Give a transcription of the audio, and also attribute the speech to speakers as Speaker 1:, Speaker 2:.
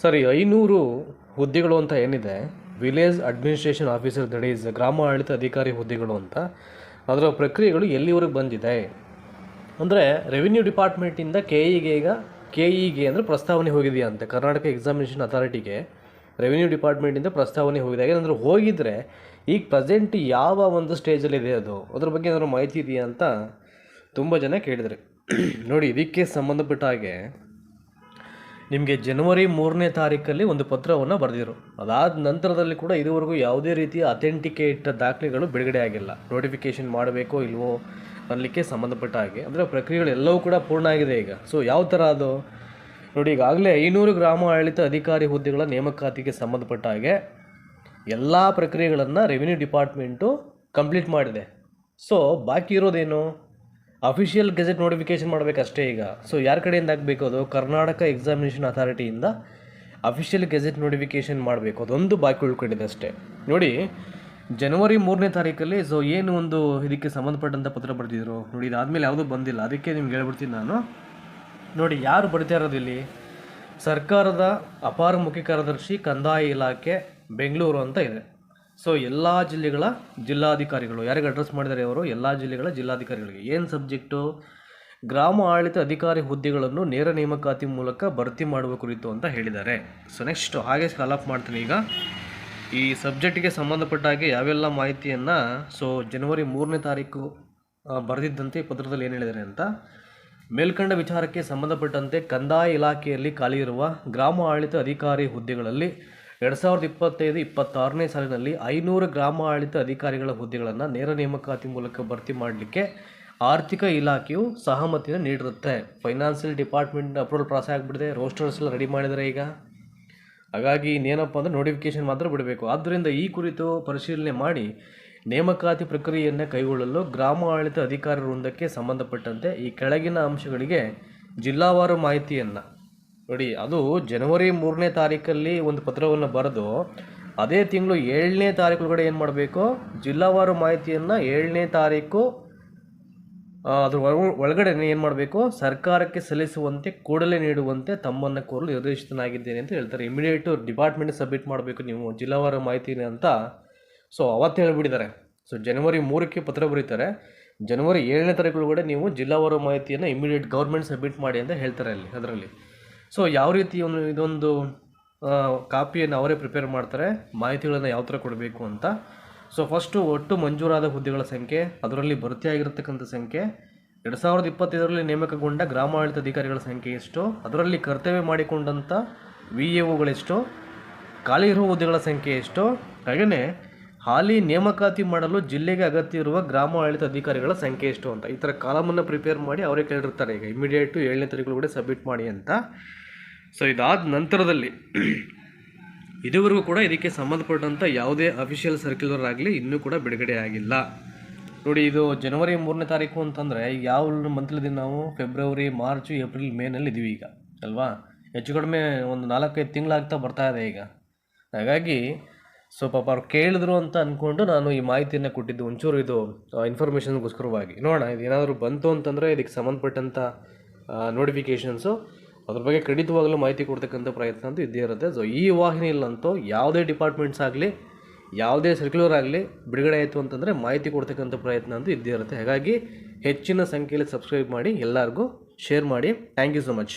Speaker 1: ಸರಿ, 500 ಹುದ್ದೆಗಳು ಅಂತ ಏನಿದೆ, village administration officer, that is ಗ್ರಾಮ ಆಡಳಿತ ಅಧಿಕಾರಿ ಹುದ್ದೆಗಳು ಅಂತ, ಅದರ ಪ್ರಕ್ರಿಯೆಗಳು ಎಲ್ಲಿವರೆಗೆ ಬಂದಿದೆ ಅಂದರೆ ರೆವಿನ್ಯೂ ಡಿಪಾರ್ಟ್ಮೆಂಟಿಂದ ಕೆ ಇಗೆ ಅಂದರೆ ಪ್ರಸ್ತಾವನೆ ಹೋಗಿದೆಯಾ ಅಂತೆ. ಕರ್ನಾಟಕ ಎಕ್ಸಾಮಿನೇಷನ್ ಅಥಾರಿಟಿಗೆ ರೆವಿನ್ಯೂ ಡಿಪಾರ್ಟ್ಮೆಂಟಿಂದ ಪ್ರಸ್ತಾವನೆ ಹೋಗಿದೆ. ಏನಾದರೂ ಹೋಗಿದ್ದರೆ ಈಗ ಪ್ರೆಸೆಂಟ್ ಯಾವ ಒಂದು ಸ್ಟೇಜಲ್ಲಿದೆ ಅದ್ರ ಬಗ್ಗೆ ಏನಾದರೂ ಮಾಹಿತಿ ಇದೆಯಾ ಅಂತ ತುಂಬ ಜನ ಕೇಳಿದರೆ. ನೋಡಿ, ಇದಕ್ಕೆ ಸಂಬಂಧಪಟ್ಟ ಹಾಗೆ ನಿಮಗೆ ಜನವರಿ 3ನೇ ತಾರೀಕಲ್ಲಿ ಒಂದು ಪತ್ರವನ್ನು ಬರೆದಿರು. ಅದಾದ ನಂತರದಲ್ಲಿ ಕೂಡ ಇದುವರೆಗೂ ಯಾವುದೇ ರೀತಿಯ ಅಥೆಂಟಿಕೇಟ್ ದಾಖಲೆಗಳು ಬಿಡುಗಡೆ ಆಗಿಲ್ಲ. ನೋಟಿಫಿಕೇಷನ್ ಮಾಡಬೇಕೋ ಇಲ್ವೋ ಅನ್ನಲಿಕ್ಕೆ ಸಂಬಂಧಪಟ್ಟ ಹಾಗೆ ಅಂದರೆ ಪ್ರಕ್ರಿಯೆಗಳು ಎಲ್ಲವೂ ಕೂಡ ಪೂರ್ಣ ಆಗಿದೆ ಈಗ. ಸೊ ಯಾವ ಥರ ಅದು ನೋಡಿ, ಈಗಾಗಲೇ 500 ಗ್ರಾಮ ಆಡಳಿತ ಅಧಿಕಾರಿ ಹುದ್ದೆಗಳ ನೇಮಕಾತಿಗೆ ಸಂಬಂಧಪಟ್ಟ ಹಾಗೆ ಎಲ್ಲ ಪ್ರಕ್ರಿಯೆಗಳನ್ನು ರೆವಿನ್ಯೂ ಡಿಪಾರ್ಟ್ಮೆಂಟು ಕಂಪ್ಲೀಟ್ ಮಾಡಿದೆ. ಸೊ ಬಾಕಿ ಇರೋದೇನು, ಅಫಿಷಿಯಲ್ ಗೆಜೆಟ್ ನೋಟಿಫಿಕೇಷನ್ ಮಾಡಬೇಕಷ್ಟೇ ಈಗ. ಸೊ ಯಾರ ಕಡೆಯಿಂದ ಆಗಬೇಕು, ಅದು ಕರ್ನಾಟಕ ಎಕ್ಸಾಮಿನೇಷನ್ ಅಥಾರಿಟಿಯಿಂದ ಅಫಿಷಿಯಲ್ ಗೆಜೆಟ್ ನೋಟಿಫಿಕೇಷನ್ ಮಾಡಬೇಕು, ಅದೊಂದು ಬಾಕಿ ಉಳ್ಕೊಂಡಿದೆ ಅಷ್ಟೇ. ನೋಡಿ, ಜನವರಿ 3ನೇ ತಾರೀಕಲ್ಲಿ ಸೊ ಏನು ಒಂದು ಇದಕ್ಕೆ ಸಂಬಂಧಪಟ್ಟಂಥ ಪತ್ರ ಬರೆದಿದ್ರು ನೋಡಿ, ಇದಾದಮೇಲೆ ಯಾವುದೂ ಬಂದಿಲ್ಲ. ಅದಕ್ಕೆ ನಿಮ್ಗೆ ಹೇಳ್ಬಿಡ್ತೀನಿ ನಾನು. ನೋಡಿ, ಯಾರು ಬರಿತಾ ಇರೋದು ಇಲ್ಲಿ, ಸರ್ಕಾರದ ಅಪಾರ ಮುಖ್ಯ ಕಾರ್ಯದರ್ಶಿ ಕಂದಾಯ ಇಲಾಖೆ ಬೆಂಗಳೂರು ಅಂತ ಇದೆ. ಸೊ ಎಲ್ಲ ಜಿಲ್ಲೆಗಳ ಜಿಲ್ಲಾಧಿಕಾರಿಗಳು ಯಾರಿಗೆ ಅಡ್ರೆಸ್ ಮಾಡಿದ್ದಾರೆ ಅವರು, ಎಲ್ಲ ಜಿಲ್ಲೆಗಳ ಜಿಲ್ಲಾಧಿಕಾರಿಗಳಿಗೆ. ಏನು ಸಬ್ಜೆಕ್ಟು, ಗ್ರಾಮ ಆಡಳಿತ ಅಧಿಕಾರಿ ಹುದ್ದೆಗಳನ್ನು ನೇರ ನೇಮಕಾತಿ ಮೂಲಕ ಭರ್ತಿ ಮಾಡುವ ಕುರಿತು ಅಂತ ಹೇಳಿದ್ದಾರೆ. ಸೊ ನೆಕ್ಸ್ಟ್ ಹಾಗೆ ಕಾಲ್ ಮಾಡ್ತೀನಿ ಈಗ ಈ ಸಬ್ಜೆಕ್ಟಿಗೆ ಸಂಬಂಧಪಟ್ಟ ಹಾಗೆ ಯಾವೆಲ್ಲ ಮಾಹಿತಿಯನ್ನು ಸೊ ಜನವರಿ 3ನೇ ತಾರೀಕು ಬರೆದಿದ್ದಂತೆ ಪತ್ರದಲ್ಲಿ ಏನು ಹೇಳಿದ್ದಾರೆ ಅಂತ. ಮೇಲ್ಕಂಡ ವಿಚಾರಕ್ಕೆ ಸಂಬಂಧಪಟ್ಟಂತೆ ಕಂದಾಯ ಇಲಾಖೆಯಲ್ಲಿ ಖಾಲಿ ಇರುವ ಗ್ರಾಮ ಆಡಳಿತ ಅಧಿಕಾರಿ ಹುದ್ದೆಗಳಲ್ಲಿ 2025-26ನೇ ಸಾಲಿನಲ್ಲಿ 500 ಗ್ರಾಮ ಆಡಳಿತ ಅಧಿಕಾರಿಗಳ ಹುದ್ದೆಗಳನ್ನು ನೇರ ನೇಮಕಾತಿ ಮೂಲಕ ಭರ್ತಿ ಮಾಡಲಿಕ್ಕೆ ಆರ್ಥಿಕ ಇಲಾಖೆಯು ಸಹಮತಿಯನ್ನು ನೀಡಿರುತ್ತೆ. ಫೈನಾನ್ಷಿಯಲ್ ಡಿಪಾರ್ಟ್ಮೆಂಟ್ ಅಪ್ರೂವಲ್ ಪ್ರಾಸೆಸ್ ಆಗಿಬಿಟ್ಟಿದೆ, ರೋಸ್ಟರ್ಸ್ ಎಲ್ಲ ರೆಡಿ ಮಾಡಿದರೆ ಈಗ. ಹಾಗಾಗಿ ಇನ್ನೇನಪ್ಪ ಅಂದರೆ ನೋಟಿಫಿಕೇಷನ್ ಮಾತ್ರ ಬಿಡಬೇಕು. ಆದ್ದರಿಂದ ಈ ಕುರಿತು ಪರಿಶೀಲನೆ ಮಾಡಿ ನೇಮಕಾತಿ ಪ್ರಕ್ರಿಯೆಯನ್ನು ಕೈಗೊಳ್ಳಲು ಗ್ರಾಮ ಆಡಳಿತ ಅಧಿಕಾರಿ ವೃಂದಕ್ಕೆ ಸಂಬಂಧಪಟ್ಟಂತೆ ಈ ಕೆಳಗಿನ ಅಂಶಗಳಿಗೆ ಜಿಲ್ಲಾವಾರು ಮಾಹಿತಿಯನ್ನು ನೋಡಿ, ಅದು ಜನವರಿ 3ನೇ ತಾರೀಕಲ್ಲಿ ಒಂದು ಪತ್ರವನ್ನು ಬರೆದು ಅದೇ ತಿಂಗಳು 7ನೇ ತಾರೀಕು ಒಳಗಡೆ ಏನು ಮಾಡಬೇಕು, ಜಿಲ್ಲಾವಾರು ಮಾಹಿತಿಯನ್ನು 7ನೇ ತಾರೀಕು ಅದ್ರ ಒಳಗಡೆ ಏನು ಮಾಡಬೇಕು, ಸರ್ಕಾರಕ್ಕೆ ಸಲ್ಲಿಸುವಂತೆ ಕೂಡಲೇ ನೀಡುವಂತೆ ತಮ್ಮನ್ನು ಕೋರಲು ನಿರ್ದೇಶಿತನಾಗಿದ್ದೇನೆ ಅಂತ ಹೇಳ್ತಾರೆ. ಇಮಿಡಿಯೇಟು ಡಿಪಾರ್ಟ್ಮೆಂಟ್ ಸಬ್ಮಿಟ್ ಮಾಡಬೇಕು ನೀವು ಜಿಲ್ಲಾವಾರು ಮಾಹಿತಿನ ಅಂತ. ಸೊ ಅವತ್ತು ಹೇಳಿಬಿಟ್ಟಿದ್ದಾರೆ. ಸೊ ಜನವರಿ 3ಕ್ಕೆ ಪತ್ರ ಬರೀತಾರೆ, ಜನವರಿ 7ನೇ ತಾರೀಕು ಒಳಗಡೆ ನೀವು ಜಿಲ್ಲಾವಾರು ಮಾಹಿತಿಯನ್ನು ಇಮಿಡಿಯೇಟ್ ಗೌರ್ಮೆಂಟ್ ಸಬ್ಮಿಟ್ ಮಾಡಿ ಅಂತ ಹೇಳ್ತಾರೆ ಅದರಲ್ಲಿ. ಸೊ ಯಾವ ರೀತಿ ಇದೊಂದು ಕಾಪಿಯನ್ನು ಅವರೇ ಪ್ರಿಪೇರ್ ಮಾಡ್ತಾರೆ, ಮಾಹಿತಿಗಳನ್ನು ಯಾವ ಥರ ಕೊಡಬೇಕು ಅಂತ. ಸೊ ಫಸ್ಟು ಒಟ್ಟು ಮಂಜೂರಾದ ಹುದ್ದೆಗಳ ಸಂಖ್ಯೆ, ಅದರಲ್ಲಿ ಭರ್ತಿಯಾಗಿರತಕ್ಕಂಥ ಸಂಖ್ಯೆ, 2025ರಲ್ಲಿ ನೇಮಕಗೊಂಡ ಗ್ರಾಮ ಆಡಳಿತ ಅಧಿಕಾರಿಗಳ ಸಂಖ್ಯೆ ಎಷ್ಟು, ಅದರಲ್ಲಿ ಕರ್ತವ್ಯ ಮಾಡಿಕೊಂಡಂಥ VAOಗಳೆಷ್ಟು, ಖಾಲಿ ಇರುವ ಹುದ್ದೆಗಳ ಸಂಖ್ಯೆ ಎಷ್ಟು, ಹಾಗೆಯೇ ಹಾಲಿ ನೇಮಕಾತಿ ಮಾಡಲು ಜಿಲ್ಲೆಗೆ ಅಗತ್ಯ ಇರುವ ಗ್ರಾಮ ಆಡಳಿತ ಅಧಿಕಾರಿಗಳ ಸಂಖ್ಯೆ ಎಷ್ಟು ಅಂತ ಈ ಥರ ಕಾಲಮನ್ನು ಪ್ರಿಪೇರ್ ಮಾಡಿ ಅವರೇ ಕೇಳಿರ್ತಾರೆ. ಈಗ ಇಮಿಡಿಯೇಟು 7ನೇ ತಾರೀಕು ಕೂಡ ಸಬ್ಮಿಟ್ ಮಾಡಿ ಅಂತ. ಸೊ ಇದಾದ ನಂತರದಲ್ಲಿ ಇದುವರೆಗೂ ಕೂಡ ಇದಕ್ಕೆ ಸಂಬಂಧಪಟ್ಟಂಥ ಯಾವುದೇ ಅಫಿಷಿಯಲ್ ಸರ್ಕ್ಯುಲರ್ ಆಗಲಿ ಇನ್ನೂ ಕೂಡ ಬಿಡುಗಡೆ ಆಗಿಲ್ಲ. ನೋಡಿ, ಇದು ಜನವರಿ 3ನೇ ತಾರೀಕು ಅಂತಂದರೆ ಈಗ ಯಾವ ಮಂತ್ಲಿದ್ದೀವಿ ನಾವು, ಫೆಬ್ರವರಿ, ಮಾರ್ಚ್, ಏಪ್ರಿಲ್, ಮೇನಲ್ಲಿ ಇದ್ದೀವಿ ಈಗ ಅಲ್ವಾ. ಹೆಚ್ಚು ಕಡಿಮೆ ಒಂದು 4-5 ತಿಂಗಳಾಗ್ತಾ ಬರ್ತಾ ಇದೆ ಈಗ. ಹಾಗಾಗಿ ಸೊ ಪಾಪ ಅವ್ರು ಕೇಳಿದ್ರು ಅಂತ ಅಂದ್ಕೊಂಡು ನಾನು ಈ ಮಾಹಿತಿಯನ್ನು ಕೊಟ್ಟಿದ್ದು, ಒಂಚೂರು ಇದು ಇನ್ಫಾರ್ಮೇಷನ್ಗೋಸ್ಕರವಾಗಿ. ನೋಡೋಣ ಇದು ಏನಾದರೂ ಬಂತು ಅಂತಂದರೆ ಇದಕ್ಕೆ ಸಂಬಂಧಪಟ್ಟಂಥ ನೋಟಿಫಿಕೇಷನ್ಸು ಅದ್ರ ಬಗ್ಗೆ ಖಂಡಿತವಾಗಲೂ ಮಾಹಿತಿ ಕೊಡ್ತಕ್ಕಂಥ ಪ್ರಯತ್ನ ಅಂತೂ ಇದ್ದೇ ಇರುತ್ತೆ. ಸೊ ಈ ವಾಹಿನಿಯಲ್ಲಂತೂ ಯಾವುದೇ ಡಿಪಾರ್ಟ್ಮೆಂಟ್ಸ್ ಆಗಲಿ ಯಾವುದೇ ಸರ್ಕ್ಯುಲರ್ ಆಗಲಿ ಬಿಡುಗಡೆ ಆಯಿತು ಅಂತಂದರೆ ಮಾಹಿತಿ ಕೊಡ್ತಕ್ಕಂಥ ಪ್ರಯತ್ನ ಅಂತೂ ಇದ್ದೇ ಇರುತ್ತೆ. ಹಾಗಾಗಿ ಹೆಚ್ಚಿನ ಸಂಖ್ಯೆಯಲ್ಲಿ ಸಬ್ಸ್ಕ್ರೈಬ್ ಮಾಡಿ, ಎಲ್ಲರಿಗೂ ಶೇರ್ ಮಾಡಿ. Thank you so much.